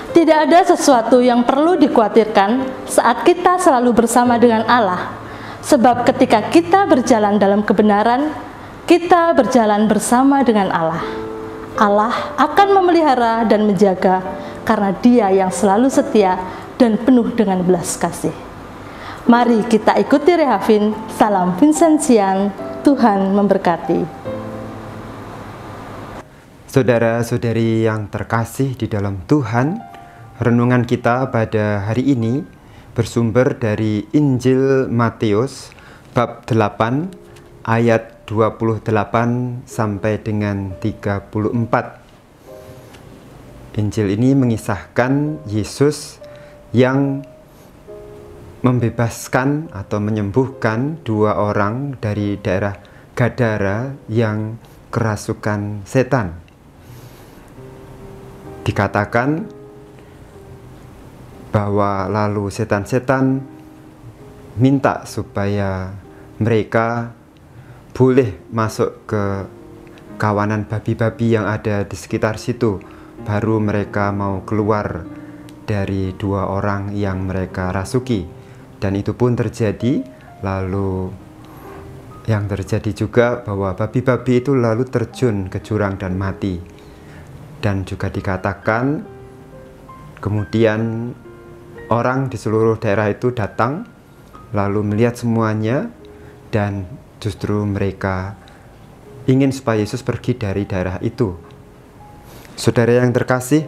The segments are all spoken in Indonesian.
Tidak ada sesuatu yang perlu dikhawatirkan saat kita selalu bersama dengan Allah, sebab ketika kita berjalan dalam kebenaran, kita berjalan bersama dengan Allah. Allah akan memelihara dan menjaga karena Dia yang selalu setia dan penuh dengan belas kasih. Mari kita ikuti Rehavin. Salam Vincenzian, Tuhan memberkati. Saudara-saudari yang terkasih di dalam Tuhan, renungan kita pada hari ini bersumber dari Injil Matius bab 8 ayat 28 sampai dengan 34. Injil ini mengisahkan Yesus yang membebaskan atau menyembuhkan dua orang dari daerah Gadara yang kerasukan setan. Dikatakan bahwa lalu setan-setan minta supaya mereka boleh masuk ke kawanan babi-babi yang ada di sekitar situ, baru mereka mau keluar dari dua orang yang mereka rasuki. Dan itu pun terjadi. Lalu yang terjadi juga bahwa babi-babi itu lalu terjun ke jurang dan mati. Dan juga dikatakan kemudian orang di seluruh daerah itu datang lalu melihat semuanya, dan justru mereka ingin supaya Yesus pergi dari daerah itu. Saudara yang terkasih,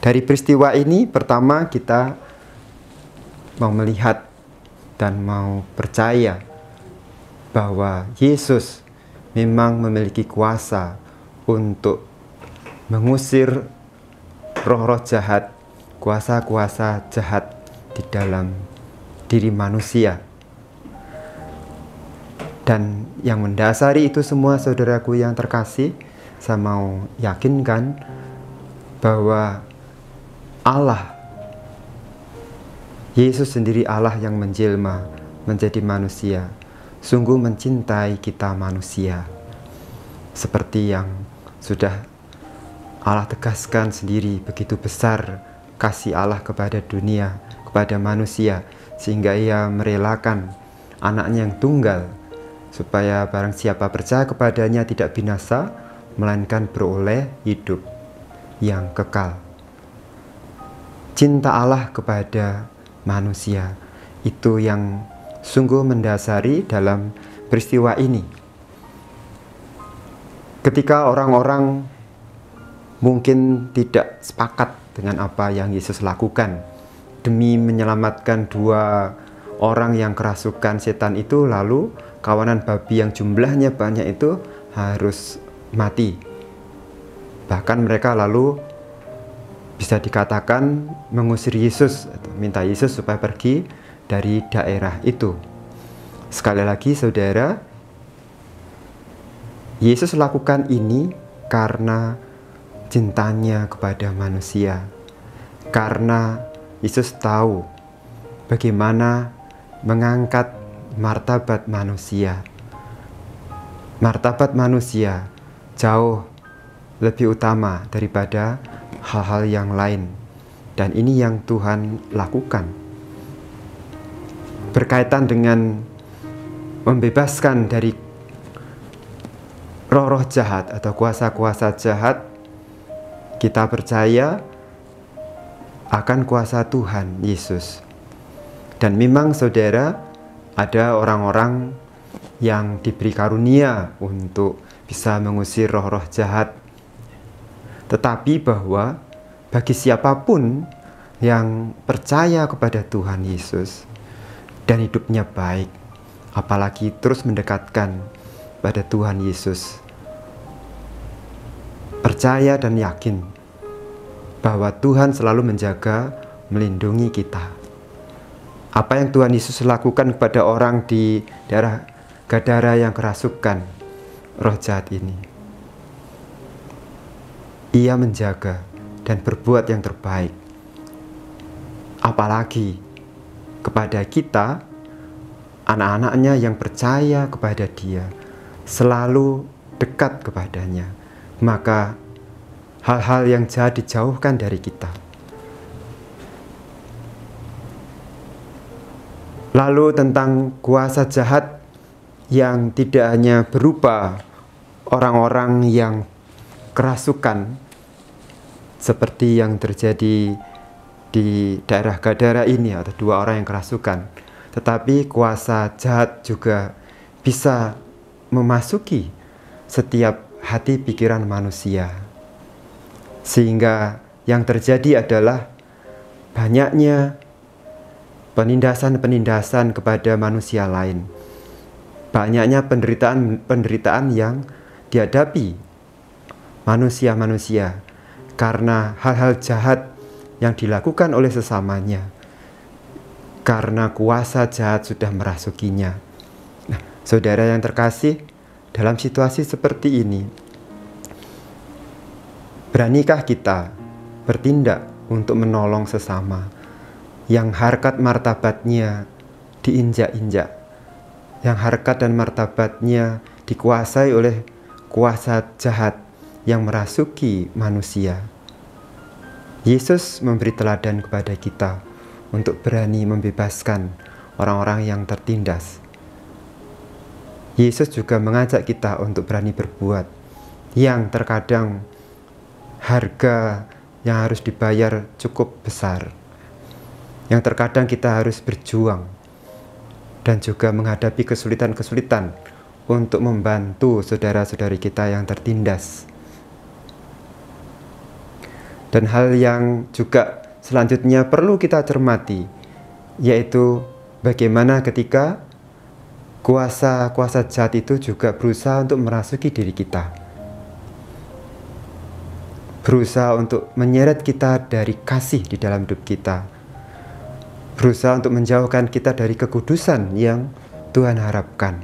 dari peristiwa ini pertama kita mau melihat dan mau percaya bahwa Yesus memang memiliki kuasa untuk mengusir roh-roh jahat, kuasa-kuasa jahat di dalam diri manusia. Dan yang mendasari itu semua, saudaraku yang terkasih, saya mau yakinkan bahwa Allah, Yesus sendiri Allah yang menjelma menjadi manusia, sungguh mencintai kita manusia. Seperti yang sudah Allah tegaskan sendiri, begitu besar kasih Allah kepada dunia, kepada manusia, sehingga Ia merelakan anaknya yang tunggal, supaya barang siapa percaya kepadanya tidak binasa, melainkan beroleh hidup yang kekal. Cinta Allah kepada manusia itu yang sungguh mendasari dalam peristiwa ini. Ketika orang-orang mungkin tidak sepakat dengan apa yang Yesus lakukan demi menyelamatkan dua orang yang kerasukan setan itu, lalu kawanan babi yang jumlahnya banyak itu harus mati. Bahkan mereka lalu bisa dikatakan mengusir Yesus, atau minta Yesus supaya pergi dari daerah itu. Sekali lagi saudara, Yesus lakukan ini karena cintanya kepada manusia, karena Yesus tahu bagaimana mengangkat martabat manusia. Martabat manusia jauh lebih utama daripada hal-hal yang lain, dan ini yang Tuhan lakukan berkaitan dengan membebaskan dari roh-roh jahat atau kuasa-kuasa jahat. Kita percaya akan kuasa Tuhan Yesus. Dan memang saudara, ada orang-orang yang diberi karunia untuk bisa mengusir roh-roh jahat. Tetapi bahwa bagi siapapun yang percaya kepada Tuhan Yesus dan hidupnya baik, apalagi terus mendekatkan pada Tuhan Yesus, percaya dan yakin bahwa Tuhan selalu menjaga, melindungi kita. Apa yang Tuhan Yesus lakukan kepada orang di daerah Gadara yang kerasukan roh jahat ini, Ia menjaga dan berbuat yang terbaik. Apalagi kepada kita, anak-anaknya yang percaya kepada Dia, selalu dekat kepadanya, maka hal-hal yang jahat dijauhkan dari kita. Lalu tentang kuasa jahat yang tidak hanya berupa orang-orang yang kerasukan seperti yang terjadi di daerah Gadara ini, atau 2 orang yang kerasukan, tetapi kuasa jahat juga bisa memasuki setiap hati pikiran manusia, sehingga yang terjadi adalah banyaknya penindasan-penindasan kepada manusia lain, banyaknya penderitaan yang dihadapi manusia-manusia karena hal-hal jahat yang dilakukan oleh sesamanya, karena kuasa jahat sudah merasukinya. Nah, saudara yang terkasih, dalam situasi seperti ini, beranikah kita bertindak untuk menolong sesama yang harkat martabatnya diinjak-injak, yang harkat dan martabatnya dikuasai oleh kuasa jahat yang merasuki manusia? Yesus memberi teladan kepada kita untuk berani membebaskan orang-orang yang tertindas. Yesus juga mengajak kita untuk berani berbuat, yang terkadang harga yang harus dibayar cukup besar, yang terkadang kita harus berjuang dan juga menghadapi kesulitan-kesulitan untuk membantu saudara-saudari kita yang tertindas. Dan hal yang juga selanjutnya perlu kita cermati, yaitu bagaimana ketika kuasa-kuasa jahat itu juga berusaha untuk merasuki diri kita, berusaha untuk menyeret kita dari kasih di dalam hidup kita, berusaha untuk menjauhkan kita dari kekudusan yang Tuhan harapkan.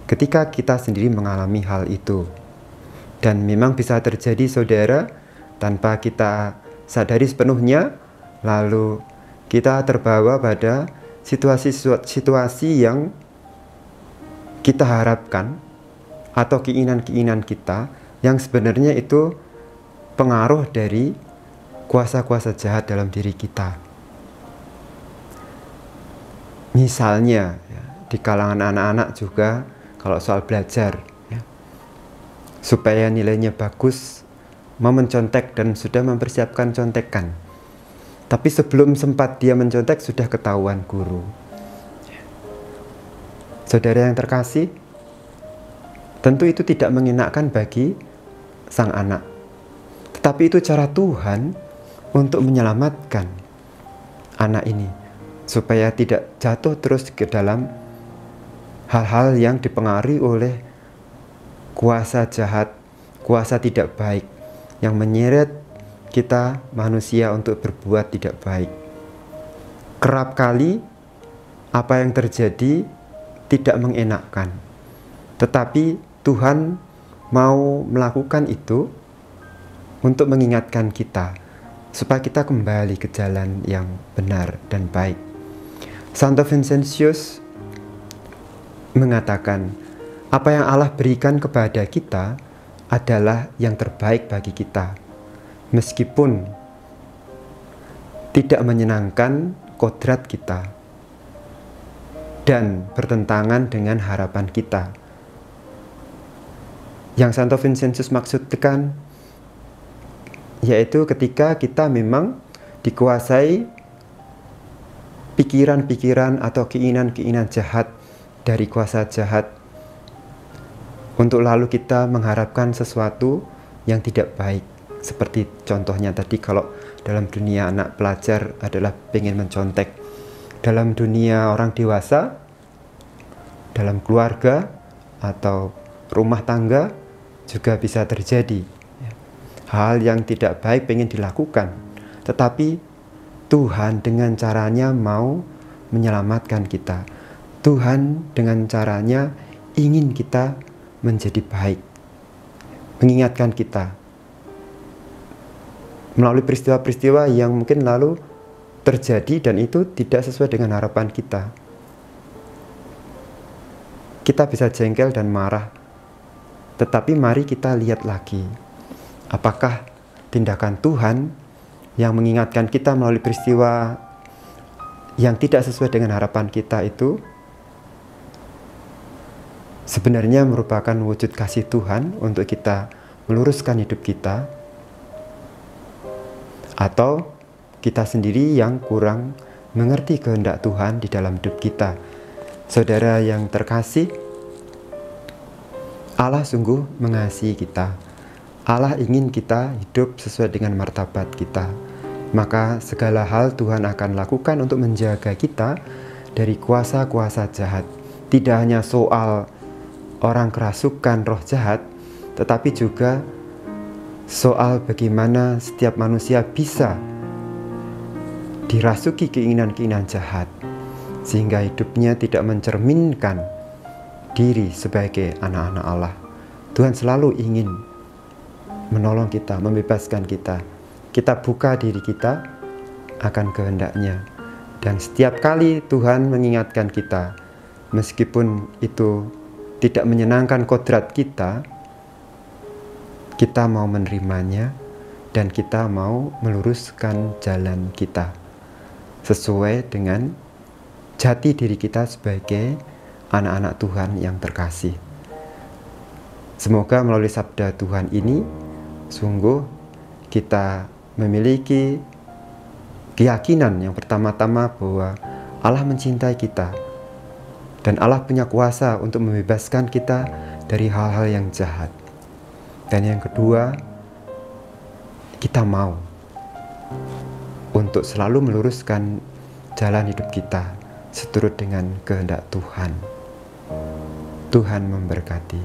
Ketika kita sendiri mengalami hal itu, dan memang bisa terjadi, saudara, tanpa kita sadari sepenuhnya, lalu kita terbawa pada situasi-situasi yang kita harapkan atau keinginan-keinginan kita yang sebenarnya itu pengaruh dari kuasa-kuasa jahat dalam diri kita. Misalnya di kalangan anak-anak juga, kalau soal belajar, supaya nilainya bagus, mau mencontek dan sudah mempersiapkan contekan, tapi sebelum sempat dia mencontek sudah ketahuan guru. Saudara yang terkasih, tentu itu tidak mengenakan bagi sang anak, tetapi itu cara Tuhan untuk menyelamatkan anak ini supaya tidak jatuh terus ke dalam hal-hal yang dipengaruhi oleh kuasa jahat, kuasa tidak baik yang menyeret kita manusia untuk berbuat tidak baik. Kerap kali apa yang terjadi tidak mengenakkan, tetapi Tuhan mau melakukan itu untuk mengingatkan kita supaya kita kembali ke jalan yang benar dan baik. Santo Vincentius mengatakan, apa yang Allah berikan kepada kita adalah yang terbaik bagi kita, meskipun tidak menyenangkan kodrat kita dan bertentangan dengan harapan kita. Yang Santo Vincentius maksudkan yaitu ketika kita memang dikuasai pikiran-pikiran atau keinginan-keinginan jahat dari kuasa jahat, untuk lalu kita mengharapkan sesuatu yang tidak baik. Seperti contohnya tadi, kalau dalam dunia anak pelajar adalah pengen mencontek, dalam dunia orang dewasa, dalam keluarga atau rumah tangga juga bisa terjadi hal yang tidak baik pengen dilakukan, tetapi Tuhan dengan caranya mau menyelamatkan kita. Tuhan dengan caranya ingin kita menjadi baik, mengingatkan kita melalui peristiwa-peristiwa yang mungkin lalu terjadi dan itu tidak sesuai dengan harapan kita. Kita bisa jengkel dan marah, tetapi mari kita lihat lagi Apakah tindakan Tuhan yang mengingatkan kita melalui peristiwa yang tidak sesuai dengan harapan kita itu sebenarnya merupakan wujud kasih Tuhan untuk kita meluruskan hidup kita, atau kita sendiri yang kurang mengerti kehendak Tuhan di dalam hidup kita? Saudara yang terkasih, Allah sungguh mengasihi kita. Allah ingin kita hidup sesuai dengan martabat kita. Maka segala hal Tuhan akan lakukan untuk menjaga kita dari kuasa-kuasa jahat. Tidak hanya soal orang kerasukan roh jahat, tetapi juga soal bagaimana setiap manusia bisa dirasuki keinginan-keinginan jahat, sehingga hidupnya tidak mencerminkan diri sebagai anak-anak Allah. Tuhan selalu ingin menolong kita, membebaskan kita. Kita buka diri kita akan kehendak-Nya. Dan setiap kali Tuhan mengingatkan kita, meskipun itu tidak menyenangkan kodrat kita, kita mau menerimanya dan kita mau meluruskan jalan kita sesuai dengan jati diri kita sebagai anak-anak Tuhan yang terkasih. Semoga melalui sabda Tuhan ini sungguh kita memiliki keyakinan yang pertama-tama bahwa Allah mencintai kita dan Allah punya kuasa untuk membebaskan kita dari hal-hal yang jahat. Dan yang kedua, kita mau untuk selalu meluruskan jalan hidup kita seturut dengan kehendak Tuhan. Tuhan memberkati.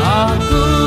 Aku